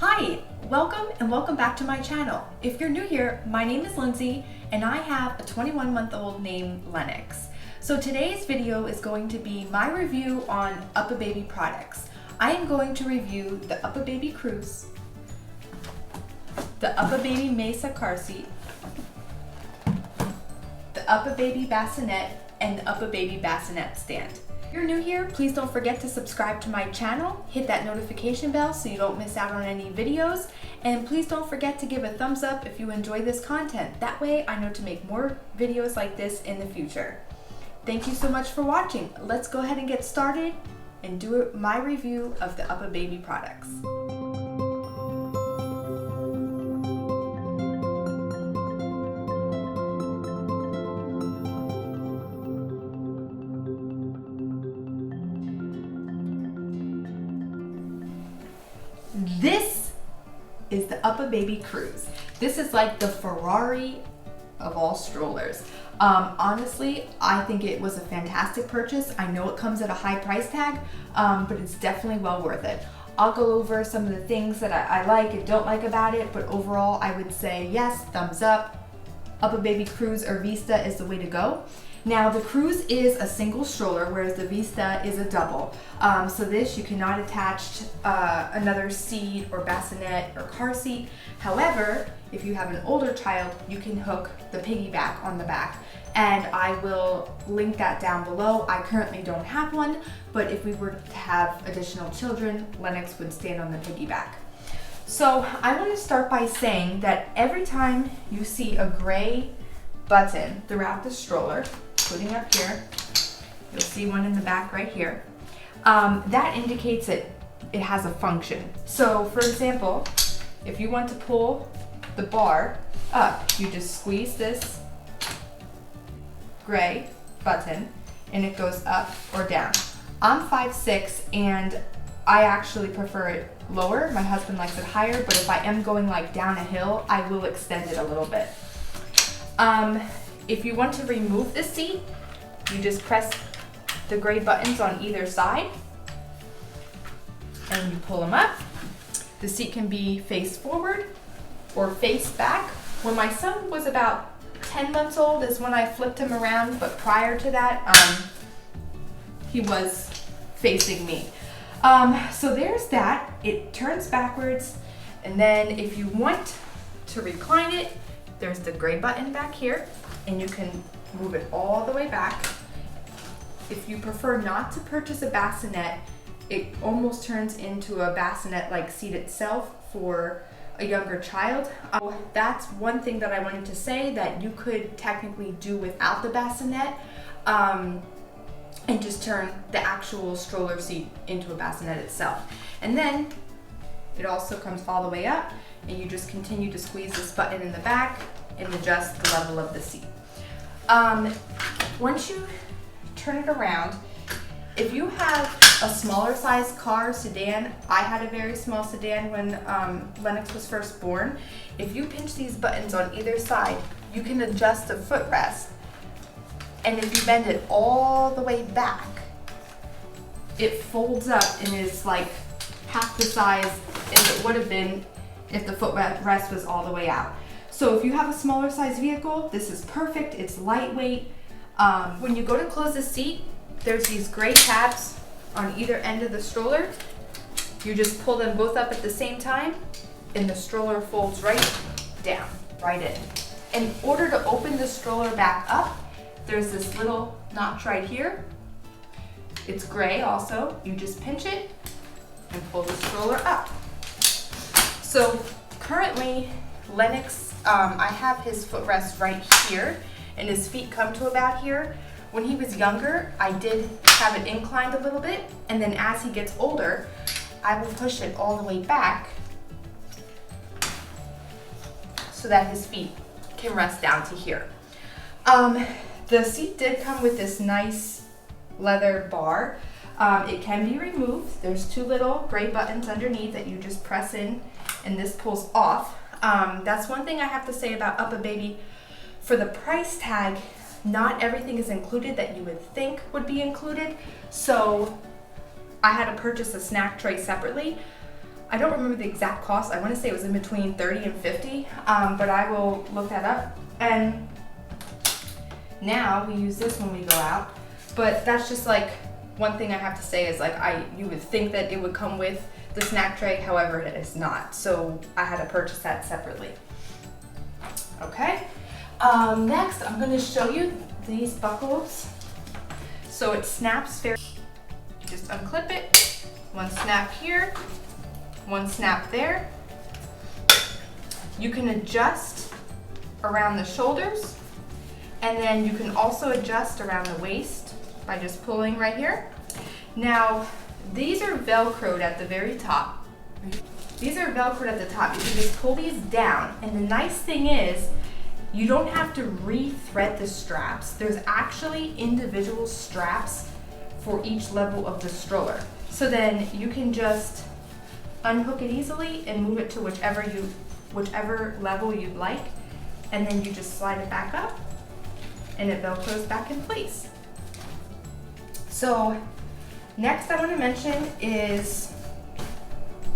Hi, welcome back to my channel. If you're new here, my name is Lindsay and I have a 21-month-old named Lennix. So today's video is going to be my review on UPPAbaby products. I am going to review the UPPAbaby Cruz, the UPPABABY Mesa car seat, the UPPAbaby Bassinet, and the UPPAbaby Bassinet stand. If you're new here, please don't forget to subscribe to my channel, hit that notification bell so you don't miss out on any videos, and please don't forget to give a thumbs up if you enjoy this content. That way I know to make more videos like this in the future. Thank you so much for watching. Let's go ahead and get started and do my review of the UPPAbaby products. This is the UPPAbaby Cruz. This is like the Ferrari of all strollers. Honestly, I think it was a fantastic purchase. I know it comes at a high price tag, but it's definitely well worth it. I'll go over some of the things that I like and don't like about it, but overall I would say yes, thumbs up. UPPAbaby Cruz or Vista is the way to go. Now the Cruz is a single stroller, whereas the Vista is a double. So this, you cannot attach another seat or bassinet or car seat. However, if you have an older child, you can hook the piggyback on the back. And I will link that down below. I currently don't have one, but if we were to have additional children, Lennix would stand on the piggyback. So I want to start by saying that every time you see a gray button throughout the stroller, including up here, you'll see one in the back right here, that indicates that it has a function. So for example, if you want to pull the bar up, you just squeeze this gray button and it goes up or down. I'm 5'6" and I actually prefer it lower. My husband likes it higher, but if I am going like down a hill, I will extend it a little bit. If you want to remove the seat, you just press the gray buttons on either side and you pull them up. The seat can be face forward or face back. When my son was about 10 months old is when I flipped him around, but prior to that, he was facing me. So there's that. It turns backwards, and then if you want to recline it, there's the gray button back here, and you can move it all the way back. If you prefer not to purchase a bassinet, it almost turns into a bassinet-like seat itself for a younger child. That's one thing that I wanted to say that you could technically do without the bassinet, and just turn the actual stroller seat into a bassinet itself. And then it also comes all the way up, and you just continue to squeeze this button in the back and adjust the level of the seat. Once you turn it around, if you have a smaller size car, sedan, I had a very small sedan when Lennix was first born. If you pinch these buttons on either side, you can adjust the footrest. And if you bend it all the way back, it folds up and is like half the size as it would have been if the footrest was all the way out. So if you have a smaller size vehicle, this is perfect. It's lightweight. When you go to close the seat, there's these gray tabs on either end of the stroller. You just pull them both up at the same time and the stroller folds right down, right in. In order to open the stroller back up, there's this little notch right here. It's gray also. You just pinch it and pull the stroller up. So currently, Lennix, I have his footrest right here and his feet come to about here. When he was younger, I did have it inclined a little bit, and then as he gets older, I will push it all the way back so that his feet can rest down to here. The seat did come with this nice leather bar. It can be removed. There's two little gray buttons underneath that you just press in and this pulls off. That's one thing I have to say about UPPAbaby. For the price tag, not everything is included that you would think would be included. So I had to purchase a snack tray separately. I don't remember the exact cost. I want to say it was in between 30 and 50, but I will look that up. And now we use this when we go out, but that's just like one thing I have to say is like you would think that it would come with the snack tray, however it is not. So I had to purchase that separately. Okay, next I'm going to show you these buckles. So it snaps very, just unclip it, one snap here, one snap there. You can adjust around the shoulders, and then you can also adjust around the waist by just pulling right here. Now, these are Velcroed at the very top. These are Velcroed at the top. You can just pull these down, and the nice thing is, you don't have to re-thread the straps. There's actually individual straps for each level of the stroller. So then you can just unhook it easily and move it to whichever level you'd like, and then you just slide it back up and it Velcros back in place. So next I want to mention is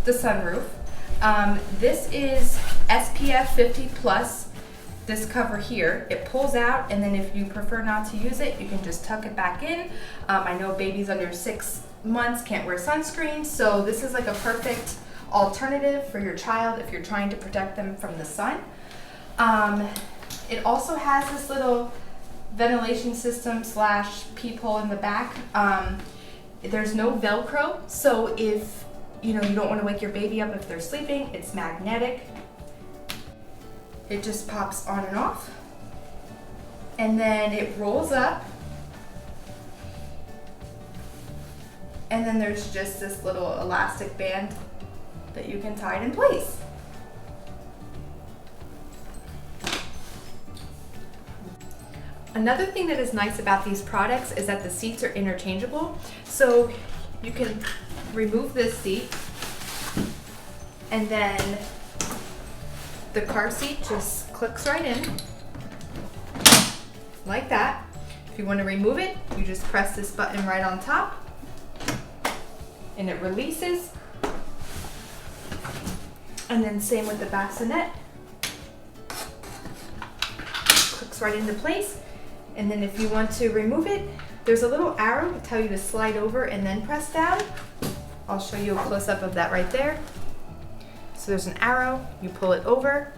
the sunroof. This is SPF 50 plus. This cover here, it pulls out, and then if you prefer not to use it, you can just tuck it back in. I know babies under 6 months can't wear sunscreen, so this is like a perfect alternative for your child if you're trying to protect them from the sun. It also has this little ventilation system / peephole in the back. There's no Velcro, so if you don't want to wake your baby up if they're sleeping, it's magnetic. It just pops on and off, and then it rolls up, and then there's just this little elastic band that you can tie it in place. Another thing that is nice about these products is that the seats are interchangeable, so you can remove this seat, and then the car seat just clicks right in, like that. If you want to remove it, you just press this button right on top, and it releases. And then same with the bassinet. Clicks right into place. And then if you want to remove it, there's a little arrow to tell you to slide over and then press down. I'll show you a close-up of that right there. So there's an arrow, you pull it over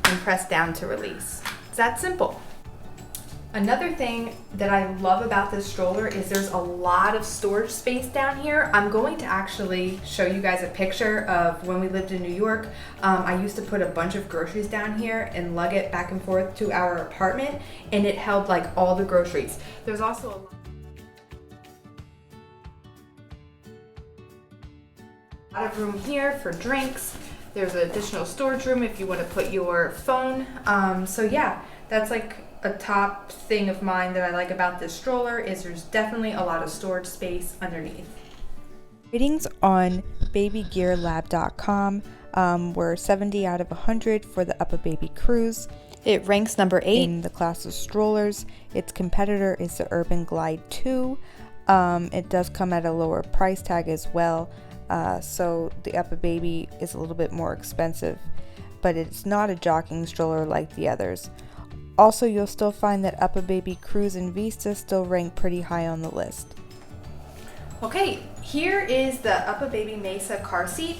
and press down to release. It's that simple. Another thing that I love about this stroller is there's a lot of storage space down here. I'm going to actually show you guys a picture of when we lived in New York. I used to put a bunch of groceries down here and lug it back and forth to our apartment, and it held like all the groceries. There's also a lot of room here for drinks. There's an additional storage room if you want to put your phone. So yeah, that's like a top thing of mine that I like about this stroller is there's definitely a lot of storage space underneath. Ratings on babygearlab.com were 70 out of 100 for the UPPAbaby Cruz. It ranks number 8 in the class of strollers. Its competitor is the Urban Glide 2. It does come at a lower price tag as well, so the UPPAbaby is a little bit more expensive, but it's not a jogging stroller like the others. Also, you'll still find that UPPAbaby Cruz and Vista still rank pretty high on the list. Okay, here is the UPPAbaby Mesa car seat.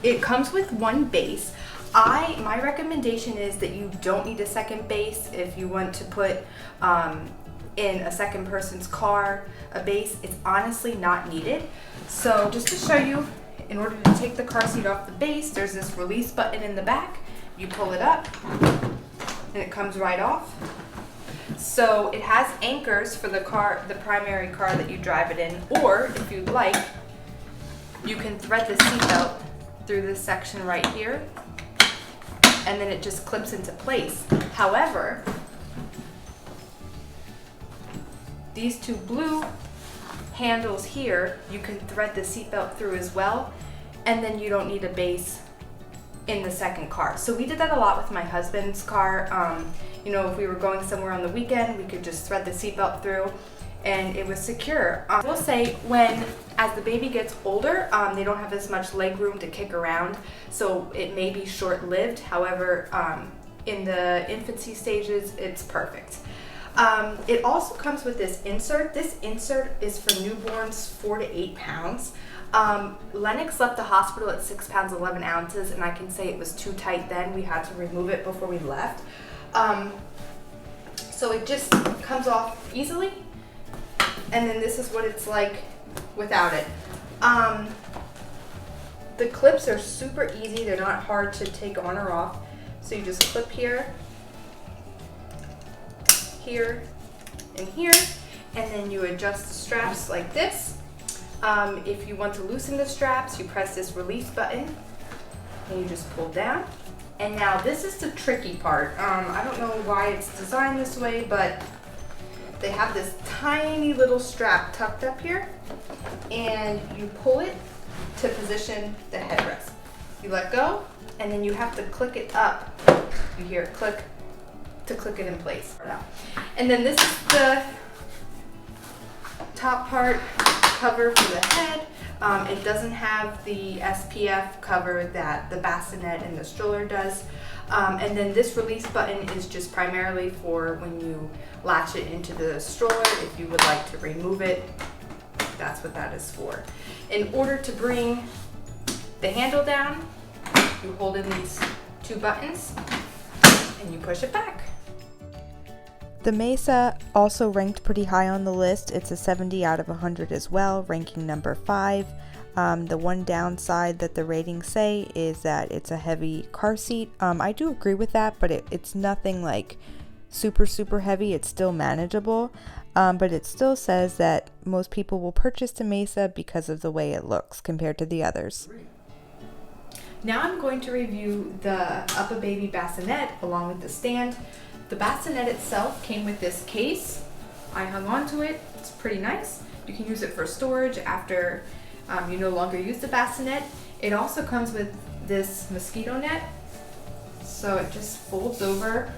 It comes with one base. My recommendation is that you don't need a second base if you want to put in a second person's car a base. It's honestly not needed. So just to show you, in order to take the car seat off the base, there's this release button in the back. You pull it up, and it comes right off. So it has anchors for the primary car that you drive it in, or if you'd like, you can thread the seatbelt through this section right here, and then it just clips into place. However, these two blue handles here, you can thread the seatbelt through as well, and then you don't need a base in the second car. So we did that a lot with my husband's car. If we were going somewhere on the weekend, we could just thread the seatbelt through and it was secure. I will say, as the baby gets older, they don't have as much leg room to kick around, so it may be short-lived. However, in the infancy stages, it's perfect. It also comes with this insert. This insert is for newborns 4 to 8 pounds. Lennix left the hospital at 6 pounds 11 ounces, and I can say it was too tight then. We had to remove it before we left. So it just comes off easily, and then this is what it's like without it. The clips are super easy. They're not hard to take on or off. So you just clip here, here, and here, and then you adjust the straps like this. If you want to loosen the straps, you press this release button, and you just pull down. And now this is the tricky part. I don't know why it's designed this way, but they have this tiny little strap tucked up here, and you pull it to position the headrest. You let go, and then you have to click it up. You hear it click to click it in place. And then this is the top part cover for the head. It doesn't have the SPF cover that the Bassinet and the stroller does. And then this release button is just primarily for when you latch it into the stroller. If you would like to remove it, that's what that is for. In order to bring the handle down, you hold in these 2 buttons and you push it back. The Mesa also ranked pretty high on the list. It's a 70 out of 100 as well, ranking number 5. The one downside that the ratings say is that it's a heavy car seat. I do agree with that, but it's nothing like super heavy. It's still manageable, but it still says that most people will purchase the Mesa because of the way it looks compared to the others. Now I'm going to review the UPPAbaby Bassinet along with the stand. The Bassinet itself came with this case. I hung on to it. It's pretty nice. You can use it for storage after you no longer use the Bassinet. It also comes with this mosquito net, so it just folds over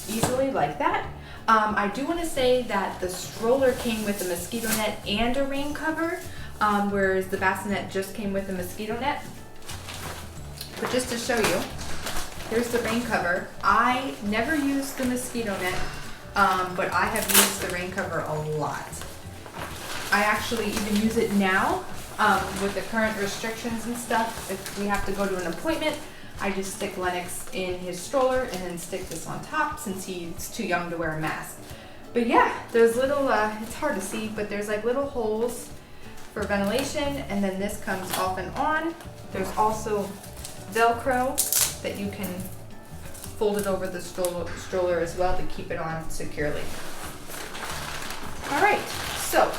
easily like that. I do want to say that the stroller came with a mosquito net and a rain cover, whereas the Bassinet just came with a mosquito net. But just to show you, here's the rain cover. I never used the mosquito net, but I have used the rain cover a lot. I actually even use it now with the current restrictions and stuff. If we have to go to an appointment, I just stick Lennix in his stroller and then stick this on top since he's too young to wear a mask. But yeah, there's little, it's hard to see, but there's like little holes for ventilation, and then this comes off and on. There's also Velcro that you can fold it over the stroller as well to keep it on securely. All right, so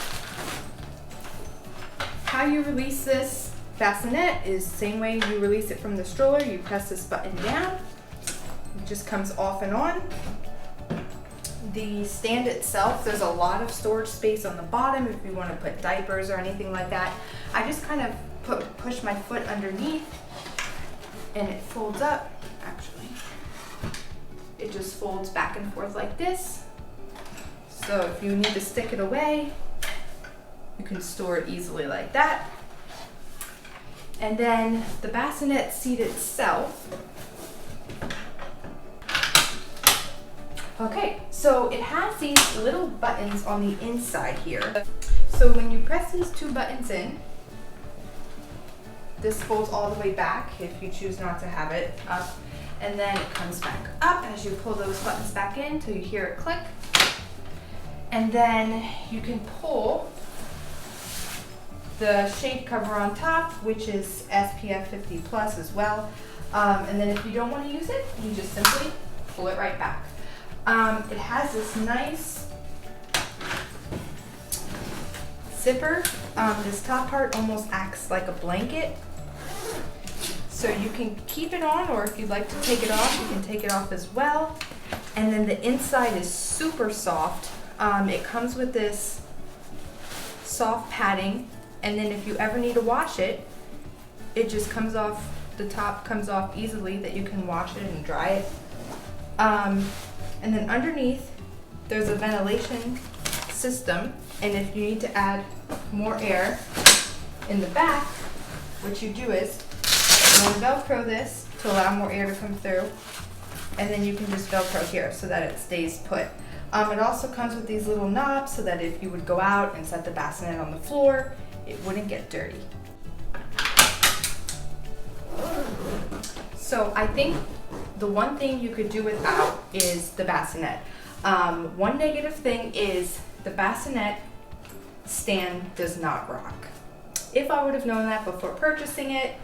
how you release this Bassinet is the same way you release it from the stroller. You press this button down, it just comes off and on. The stand itself, there's a lot of storage space on the bottom if you want to put diapers or anything like that. I just kind of push my foot underneath and it folds up. Actually, it just folds back and forth like this. So if you need to stick it away, you can store it easily like that. And then the Bassinet seat itself. Okay, so it has these little buttons on the inside here. So when you press these 2 buttons in, this folds all the way back if you choose not to have it up, and then it comes back up as you pull those buttons back in till you hear it click. And then you can pull the shade cover on top, which is SPF 50 plus as well. And then if you don't want to use it, you just simply pull it right back. It has this nice zipper. This top part almost acts like a blanket. So you can keep it on, or if you'd like to take it off, you can take it off as well. And then the inside is super soft. It comes with this soft padding, and then if you ever need to wash it, it just comes off, the top comes off easily that you can wash it and dry it. And then underneath, there's a ventilation system. And if you need to add more air in the back, what you do is you want to Velcro this to allow more air to come through. And then you can just Velcro here so that it stays put. It also comes with these little knobs so that if you would go out and set the bassinet on the floor, it wouldn't get dirty. So I think the one thing you could do without is the bassinet. One negative thing is the bassinet stand does not rock. If I would have known that before purchasing it,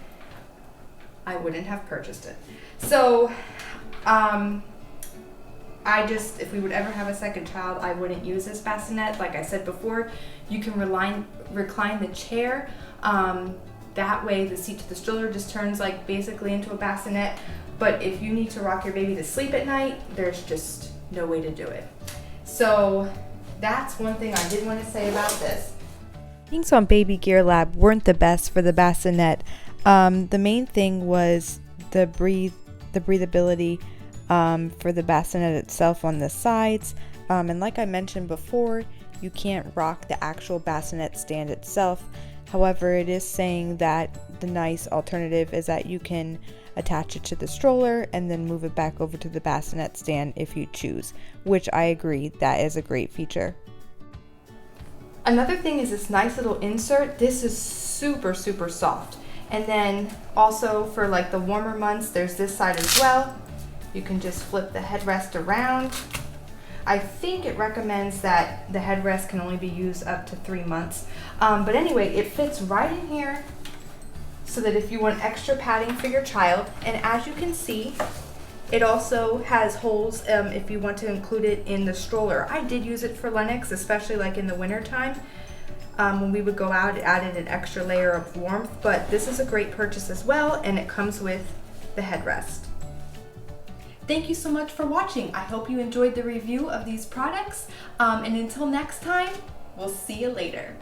I wouldn't have purchased it. So if we would ever have a second child, I wouldn't use this bassinet. Like I said before, you can recline the chair. That way the seat to the stroller just turns like basically into a bassinet. But if you need to rock your baby to sleep at night, there's just no way to do it. So that's one thing I did want to say about this. Things on Baby Gear Lab weren't the best for the bassinet. The main thing was the breathability for the bassinet itself on the sides. And like I mentioned before, you can't rock the actual bassinet stand itself. However, it is saying that the nice alternative is that you can attach it to the stroller and then move it back over to the bassinet stand if you choose, which I agree, that is a great feature. Another thing is this nice little insert. This is super, super soft. And then also for like the warmer months, there's this side as well. You can just flip the headrest around. I think it recommends that the headrest can only be used up to 3 months. But anyway, it fits right in here so that if you want extra padding for your child, and as you can see, it also has holes if you want to include it in the stroller. I did use it for Lennix, especially like in the winter time. When we would go out, it added an extra layer of warmth, but this is a great purchase as well, and it comes with the headrest. Thank you so much for watching. I hope you enjoyed the review of these products, and until next time, we'll see you later.